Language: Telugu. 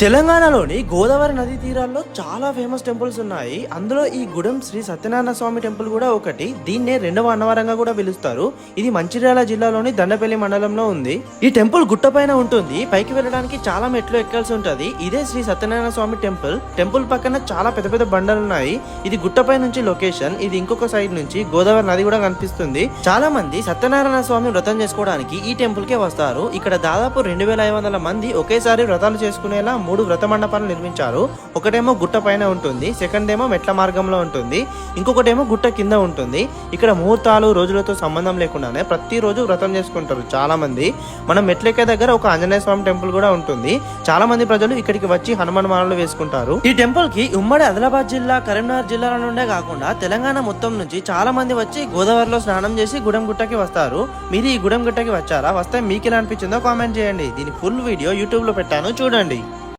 తెలంగాణలోని గోదావరి నదీ తీరాల్లో చాలా ఫేమస్ టెంపుల్స్ ఉన్నాయి. అందులో ఈ గుడెం శ్రీ సత్యనారాయణ స్వామి టెంపుల్ కూడా ఒకటి. దీన్నే రెండవ అన్నవరంగా కూడా పిలుస్తారు. ఇది మంచిర్యాల జిల్లాలోని దండపల్లి మండలంలో ఉంది. ఈ టెంపుల్ గుట్ట పైన ఉంటుంది. పైకి వెళ్ళడానికి చాలా మెట్లు ఎక్కాల్సి ఉంటది. ఇదే శ్రీ సత్యనారాయణ స్వామి టెంపుల్. టెంపుల్ పక్కన చాలా పెద్ద పెద్ద బండలు ఉన్నాయి. ఇది గుట్టపై నుంచి లొకేషన్. ఇది ఇంకొక సైడ్ నుంచి గోదావరి నది కూడా కనిపిస్తుంది. చాలా మంది సత్యనారాయణ స్వామి వ్రతం చేసుకోవడానికి ఈ టెంపుల్ కే వస్తారు. ఇక్కడ దాదాపు 2500 మంది ఒకేసారి వ్రతాలు చేసుకునేలా 3 వ్రత మండపాలు నిర్మించారు. ఒకటేమో గుట్ట పైన ఉంటుంది, సెకండ్ ఏమో మెట్ల మార్గంలో ఉంటుంది, ఇంకొకటేమో గుట్ట కింద ఉంటుంది. ఇక్కడ ముహూర్తాలు రోజులతో సంబంధం లేకుండానే ప్రతిరోజు వ్రతం చేసుకుంటారు చాలా మంది. మనం మెట్లెక్కే దగ్గర ఒక ఆంజనేయ స్వామి టెంపుల్ కూడా ఉంటుంది. చాలా మంది ప్రజలు ఇక్కడికి వచ్చి హనుమాన్ మాలలు వేసుకుంటారు. ఈ టెంపుల్ కి ఉమ్మడి ఆదిలాబాద్ జిల్లా, కరీంనగర్ జిల్లాల నుండే కాకుండా తెలంగాణ మొత్తం నుంచి చాలా మంది వచ్చి గోదావరిలో స్నానం చేసి గుడెం గుట్టకి వస్తారు. మీరు ఈ గుడెం గుట్టకి వచ్చారా? వస్తే మీకు ఎలా అనిపించిందో కామెంట్ చేయండి. దీని ఫుల్ వీడియో యూట్యూబ్ లో పెట్టాను, చూడండి.